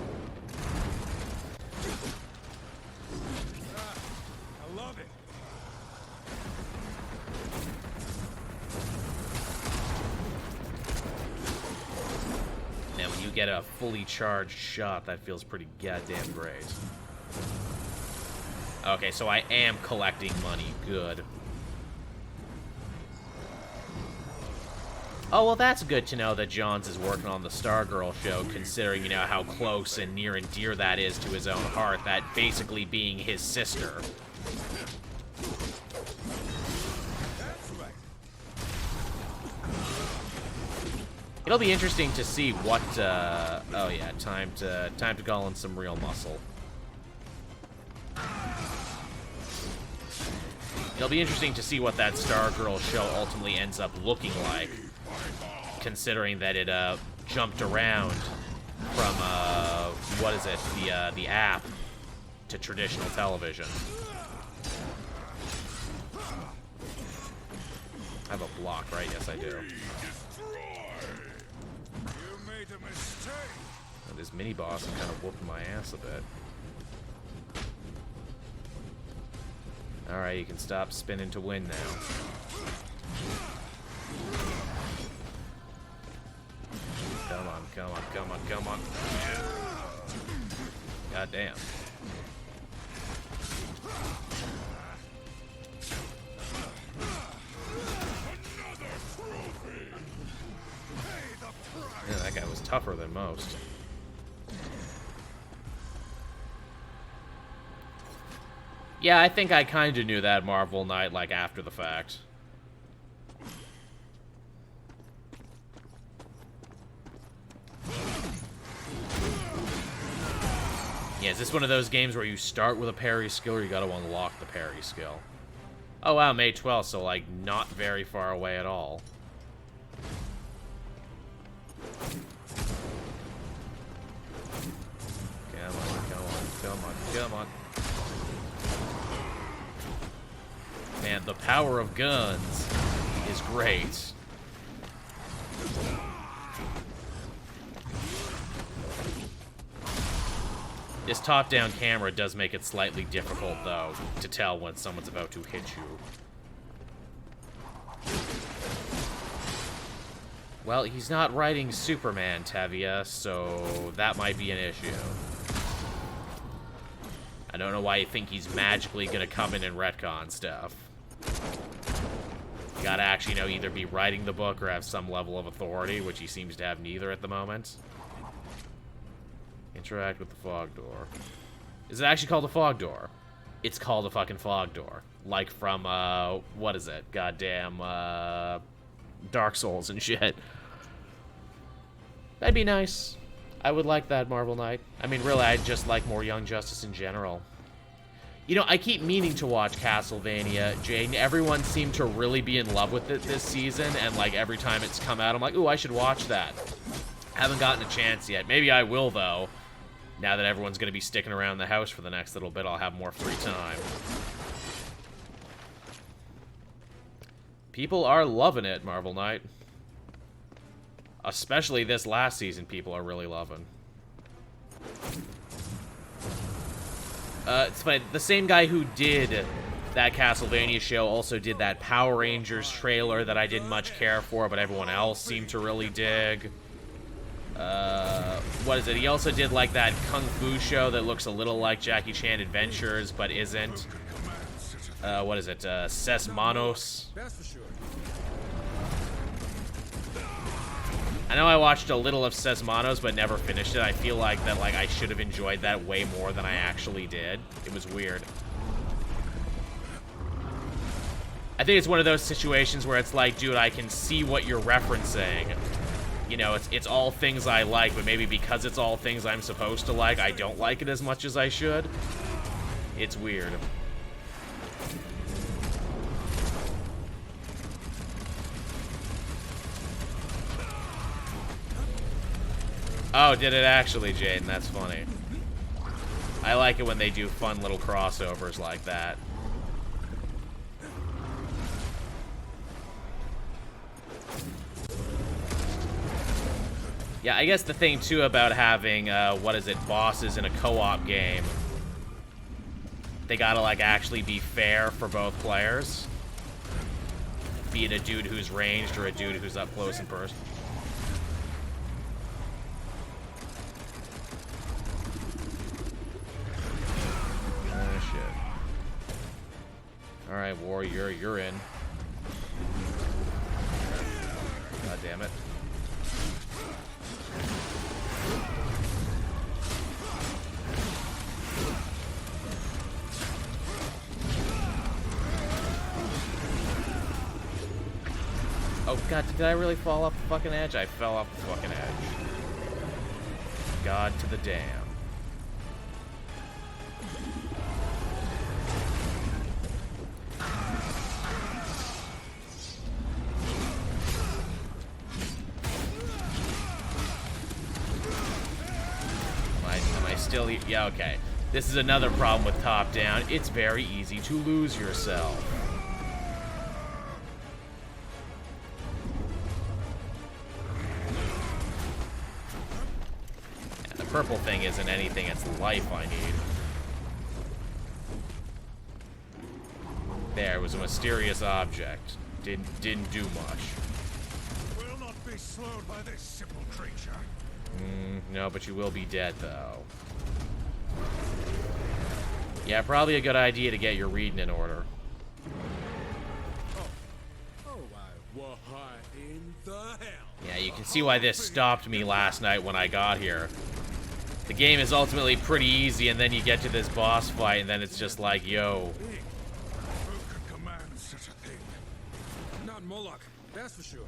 I love it. get a fully charged shot. That feels pretty goddamn great. Okay, so I am collecting money. Good. Oh, well, that's good to know that Johns is working on the Stargirl show, considering, you know, how close and near and dear that is to his own heart, that basically being his sister. It'll be interesting to see what, oh yeah, time to call in some real muscle. It'll be interesting to see what that Stargirl show ultimately ends up looking like, considering that it jumped around from what is it, the app to traditional television. I have a block, right? Yes, I do. And this mini boss is kind of whooping my ass a bit. Alright, you can stop spinning to win now. Come on, come on, come on, come on. God damn. Yeah, that guy was tougher than most. Yeah, I think I kind of knew that Marvel Knight, like, after the fact. Yeah, is this one of those games where you start with a parry skill or you gotta unlock the parry skill? Oh wow, May 12th, so, like, not very far away at all. Come on, come on, come on, come on. Man, the power of guns is great. This top-down camera does make it slightly difficult, though, to tell when someone's about to hit you. Well, he's not riding Superman, Tevia, so that might be an issue. I don't know why you think he's magically gonna come in and retcon stuff. You gotta actually, you know, either be writing the book or have some level of authority, which he seems to have neither at the moment. Interact with the fog door. Is it actually called a fog door? It's called a fucking fog door. Like from, what is it? Goddamn, Dark Souls and shit. That'd be nice. I would like that, Marvel Knight. I mean, really, I'd just like more Young Justice in general. You know, I keep meaning to watch Castlevania, Jade. Everyone seemed to really be in love with it this season, and, like, every time it's come out, I'm like, ooh, I should watch that. Haven't gotten a chance yet. Maybe I will, though. Now that everyone's going to be sticking around the house for the next little bit, I'll have more free time. People are loving it, Marvel Knight. Especially this last season, people are really loving. It's funny, the same guy who did that Castlevania show also did that Power Rangers trailer that I didn't much care for, but everyone else seemed to really dig. What is it? He also did, like, that Kung Fu show that looks a little like Jackie Chan Adventures, but isn't. What is it? Ses Manos. That's for sure. I know I watched a little of Ses Manos, but never finished it. I feel like that, like, I should have enjoyed that way more than I actually did. It was weird. I think it's one of those situations where it's like, dude, I can see what you're referencing. You know, it's all things I like, but maybe because it's all things I'm supposed to like, I don't like it as much as I should. It's weird. Oh, did it actually, Jaden? That's funny. I like it when they do fun little crossovers like that. Yeah, I guess the thing, too, about having, what is it, bosses in a co-op game, they gotta, like, actually be fair for both players. Be it a dude who's ranged or a dude who's up close and personal. Alright, warrior, you're in. God damn it. Oh god, did I really fall off the fucking edge? I fell off the fucking edge. God to the damn. Am I still... Yeah, okay. This is another problem with top-down. It's very easy to lose yourself. Purple thing isn't anything, it's life I need. There was a mysterious object. Didn't do much. Will not be slowed by this simple creature. No, but you will be dead though. Yeah, probably a good idea to get your reading in order. What in the hell? Yeah, you can see why this stopped me last night when I got here. The game is ultimately pretty easy, and then you get to this boss fight, and then it's just like, yo. Who could command such a thing? Not Moloch, that's for sure.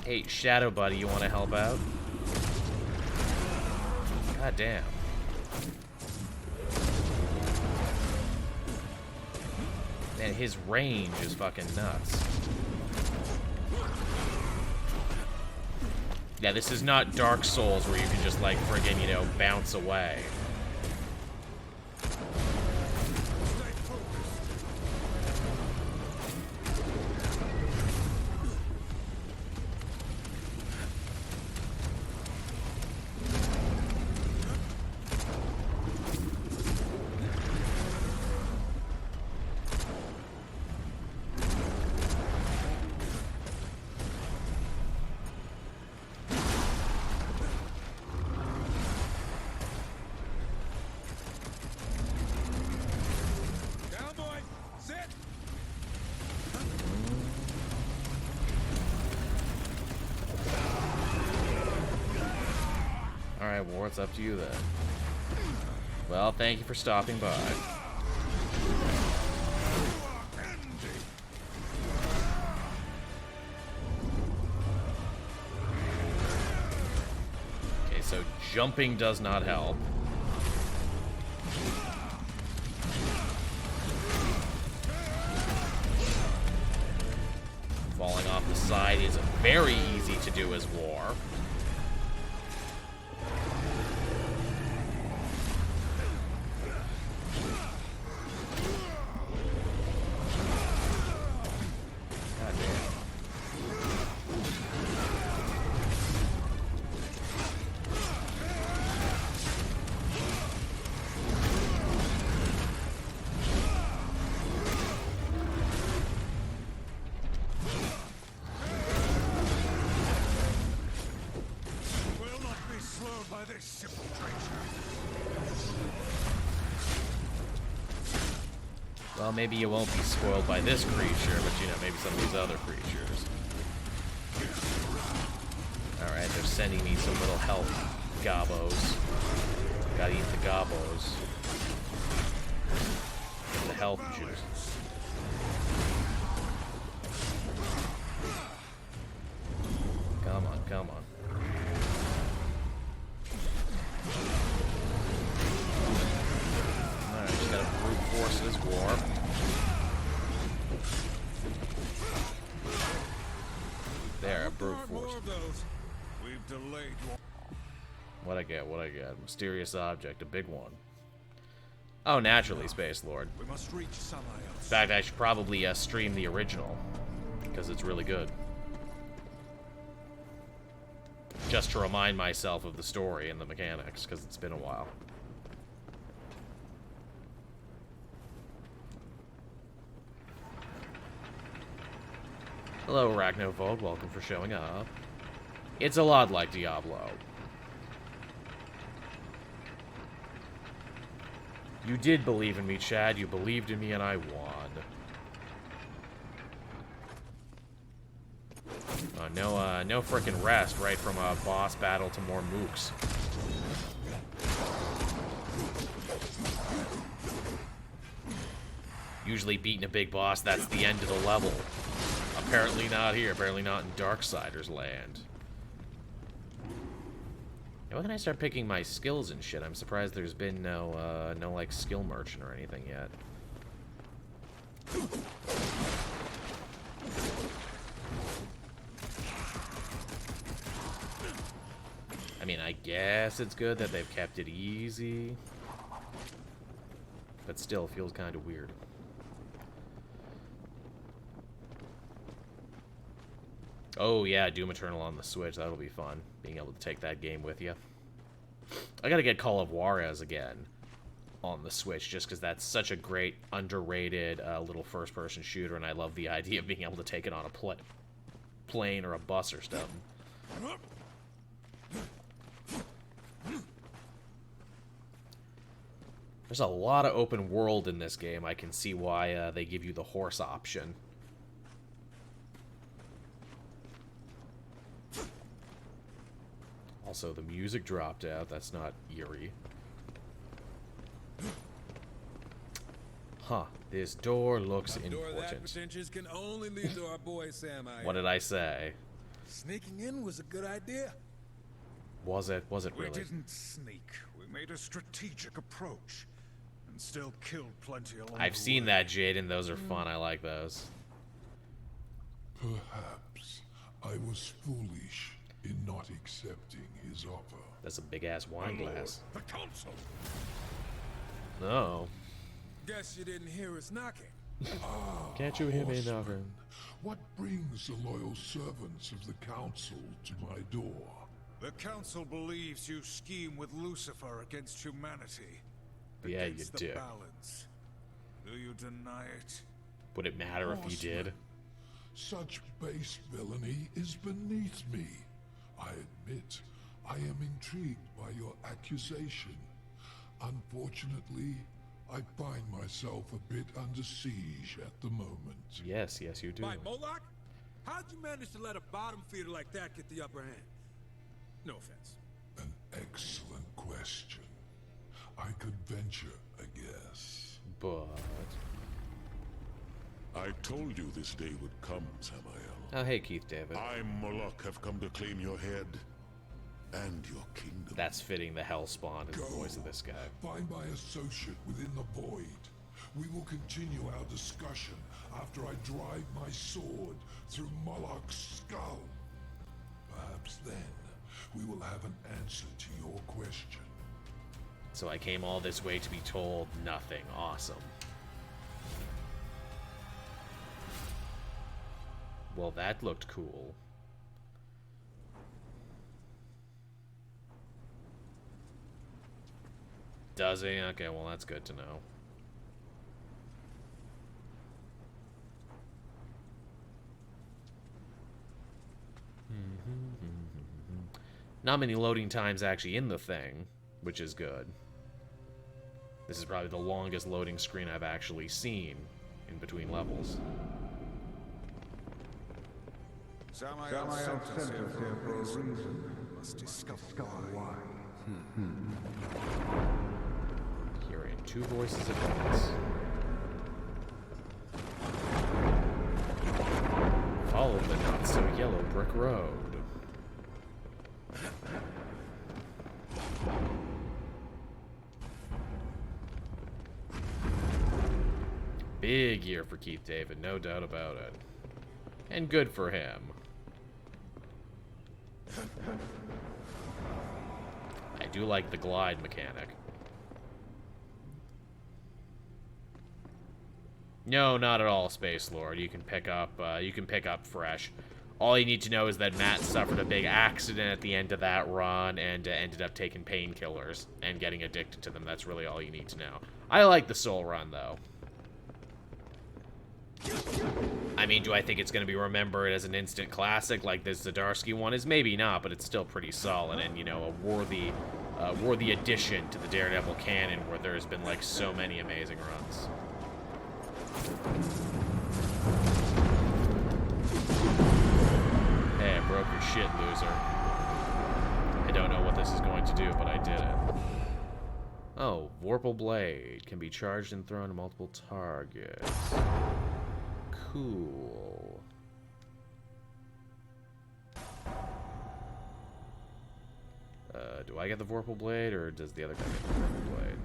Hey, Shadow Buddy, you want to help out? God damn. Man, his range is fucking nuts. Yeah, this is not Dark Souls where you can just, like, friggin', you know, bounce away. Alright, War, it's up to you then. Well, thank you for stopping by. Okay, so jumping does not help. Falling off the side is very easy to do as War. Well, maybe you won't be spoiled by this creature, but, you know, maybe some of these other creatures. Alright, they're sending me some little health gobos. Gotta eat the gobos. Get the health juice. Come on, come on. Alright, just gotta brute force this war. There, brute force. We've delayed. What I get, what I get. Mysterious object, a big one. Oh, naturally, Space Lord. We must reach somewhere else. In fact, I should probably stream the original, because it's really good. Just to remind myself of the story and the mechanics, because it's been a while. Hello, Arachnophobes. Welcome for showing up. It's a lot like Diablo. You did believe in me, Chad. You believed in me, and I won. No frickin' rest right from a boss battle to more mooks. Usually beating a big boss, that's the end of the level. Apparently not here. Apparently not in Darksiders land. Now, when can I start picking my skills and shit? I'm surprised there's been no like, skill merchant or anything yet. I mean, I guess it's good that they've kept it easy. But still, feels kind of weird. Oh yeah, Doom Eternal on the Switch. That'll be fun, being able to take that game with you. I gotta get Call of Juarez again on the Switch, just because that's such a great, underrated little first-person shooter, and I love the idea of being able to take it on a plane or a bus or something. There's a lot of open world in this game. I can see why they give you the horse option. Also, the music dropped out. That's not eerie. Huh. This door looks important. A door that pretentious can only lead to our boy Sam. What did I say? Sneaking in was a good idea. Was it? Was it really? We didn't sneak. We made a strategic approach. And still killed plenty along the way. I've seen that, Jaden. Those are fun. I like those. Perhaps I was foolish in not accepting his offer. That's a big-ass wine glass. The council. No. Guess you didn't hear us knocking. Can't you hear me Horseman, knocking? what brings the loyal servants of the council to my door? The council believes you scheme with Lucifer against humanity. Yeah, you Against do. the balance. Do you deny it? Would it matter if you did? Such base villainy is beneath me. I admit, I am intrigued by your accusation. Unfortunately, I find myself a bit under siege at the moment. Yes, yes, you do. By Moloch? How'd you manage to let a bottom feeder like that get the upper hand? No offense. An excellent question. I could venture a guess. But... I told you this day would come, Samael. Oh, hey, Keith David. I, Moloch, have come to claim your head and your kingdom. That's fitting. The Hellspawn is the voice of this guy. Find my associate within the void. We will continue our discussion after I drive my sword through Moloch's skull. Perhaps then we will have an answer to your question. So I came all this way to be told nothing. Awesome. Well, that looked cool. Does he? Okay, well, that's good to know. Not many loading times actually in the thing, which is good. This is probably the longest loading screen I've actually seen in between levels. Samael sent us here for a reason. Must discover why. Hearing two voices at once. Follow the not-so-yellow brick road. Big year for Keith David, no doubt about it. And good for him. I do like the glide mechanic. No, not at all, Space Lord. You can pick up fresh. All you need to know is that Matt suffered a big accident at the end of that run and ended up taking painkillers and getting addicted to them. That's really all you need to know. I like the soul run, though. I mean, do I think it's going to be remembered as an instant classic like this Zdarsky one is? Maybe not, but it's still pretty solid and, you know, a worthy addition to the Daredevil canon where there's been, like, so many amazing runs. Hey, I broke your shit, loser. I don't know what this is going to do, but I did it. Oh, Vorpal Blade can be charged and thrown to multiple targets. Cool. Do I get the Vorpal Blade, or does the other guy get the Vorpal Blade?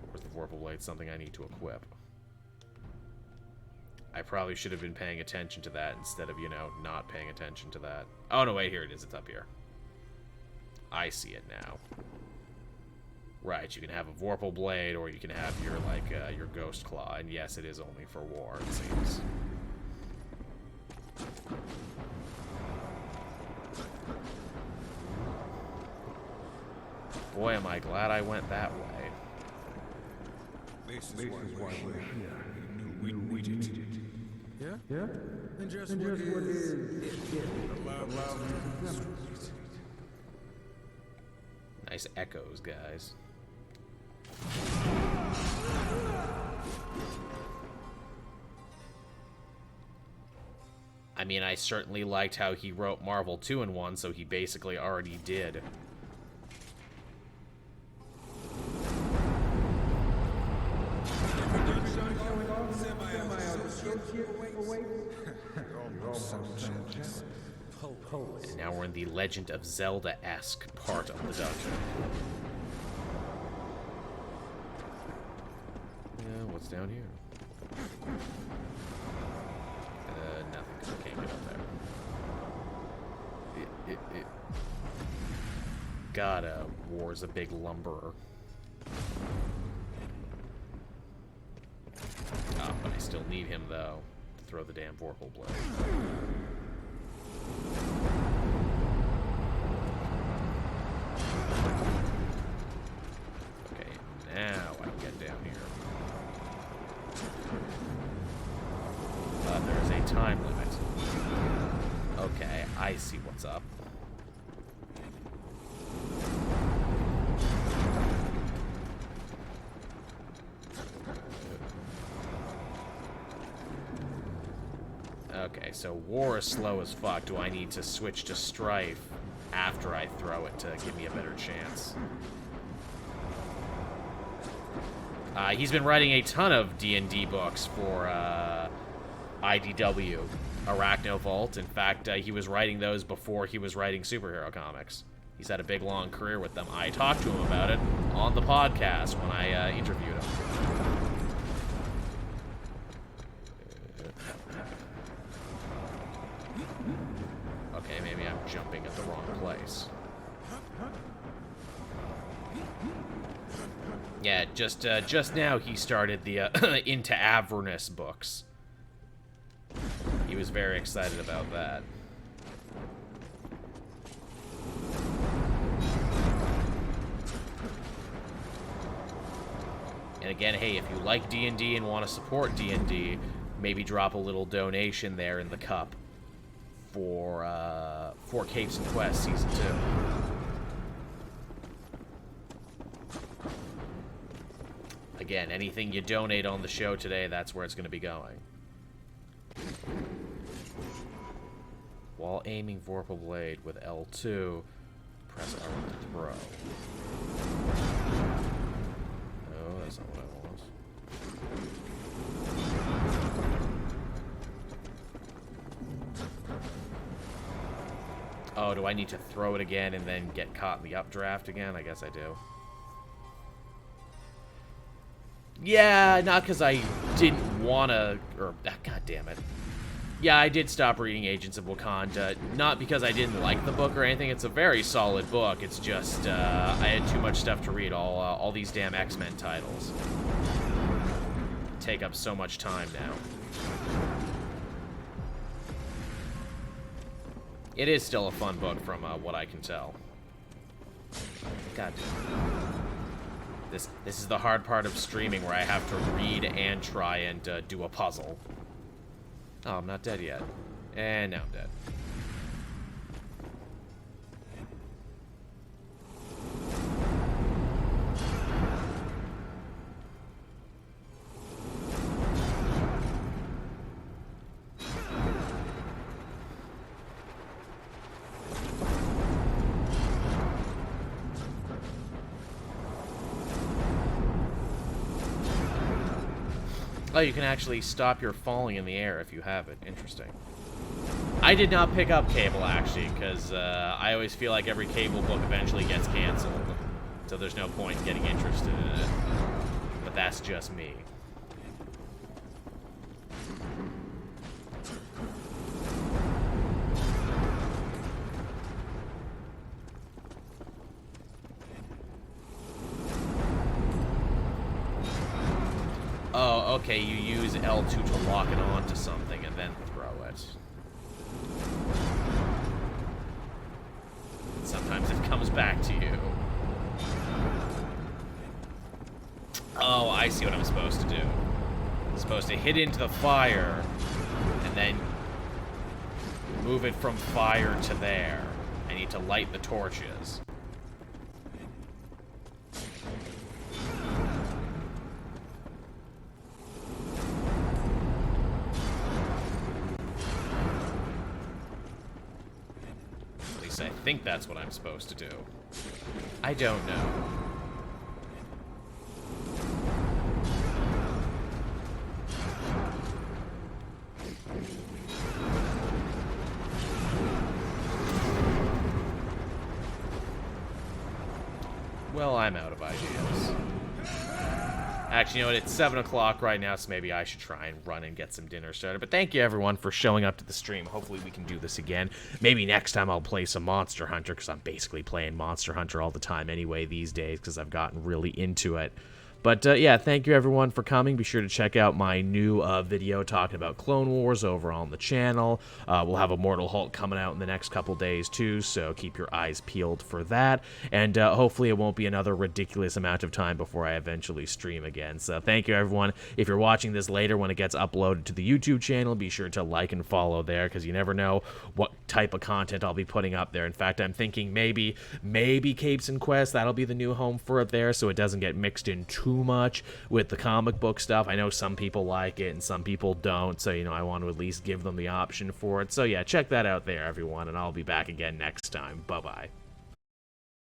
Or is the Vorpal Blade something I need to equip? I probably should have been paying attention to that instead of, you know, not paying attention to that. Oh, no, wait, here it is. It's up here. I see it now. Right, you can have a Vorpal Blade, or you can have your, like, your Ghost Claw. And yes, it is only for war, it seems. Boy, am I glad I went that way. This is why we're here. We needed it. Yeah? Yeah? And just what is allow me. Nice echoes, guys. I mean, I certainly liked how he wrote Marvel 2-in-1, so he basically already did. And now we're in the Legend of Zelda-esque part of the dungeon. Yeah, what's down here? Nothing, 'cause I can't get up there. God, War's a big lumberer. Ah, but I still need him, though, to throw the damn Vorpal Blade. Okay, now I can get down here. There's a time limit. Okay, I see what's up. Okay, so War is slow as fuck. Do I need to switch to Strife after I throw it to give me a better chance? He's been writing a ton of D&D books for IDW, Arachno Vault. In fact, he was writing those before he was writing superhero comics. He's had a big, long career with them. I talked to him about it on the podcast when I interviewed him. Okay, maybe I'm jumping at the wrong place. Yeah, just now he started the Into Avernus books. He was very excited about that. And again, hey, if you like D&D and want to support D&D, maybe drop a little donation there in the cup for Capes and Quests Season 2. Again, anything you donate on the show today, that's where it's going to be going. While aiming Vorpal Blade with L2, press R to throw. No, that's not what I want. Oh, do I need to throw it again and then get caught in the updraft again? I guess I do. Yeah, not because I didn't want to, or, god damn it. Yeah, I did stop reading Agents of Wakanda, not because I didn't like the book or anything. It's a very solid book. It's just, I had too much stuff to read, all these damn X-Men titles. Take up so much time now. It is still a fun book from what I can tell. God damn it. This is the hard part of streaming where I have to read and try and do a puzzle. Oh, I'm not dead yet. And now I'm dead. Oh, you can actually stop your falling in the air if you have it. Interesting. I did not pick up Cable, actually, because I always feel like every Cable book eventually gets canceled. So there's no point in getting interested in it. But that's just me. Oh, okay, you use L2 to lock it onto something and then throw it. Sometimes it comes back to you. Oh, I see what I'm supposed to do. I'm supposed to hit into the fire and then move it from fire to there. I need to light the torches. I think that's what I'm supposed to do. I don't know. Well, I'm out of ideas. Actually, you know what? It's 7 o'clock right now, so maybe I should try and run and get some dinner started. But thank you, everyone, for showing up to the stream. Hopefully we can do this again. Maybe next time I'll play some Monster Hunter, because I'm basically playing Monster Hunter all the time anyway these days, because I've gotten really into it. But, yeah, thank you, everyone, for coming. Be sure to check out my new video talking about Clone Wars over on the channel. We'll have Immortal Hulk coming out in the next couple days, too, so keep your eyes peeled for that. And hopefully it won't be another ridiculous amount of time before I eventually stream again. So thank you, everyone. If you're watching this later when it gets uploaded to the YouTube channel, be sure to like and follow there, because you never know what type of content I'll be putting up there. In fact, I'm thinking maybe Capes and Quests, that'll be the new home for it there, so it doesn't get mixed in too much with the comic book stuff. I know some people like it and some people don't, so, you know, I want to at least give them the option for it. So, yeah, check that out there, everyone, and I'll be back again next time. Bye-bye.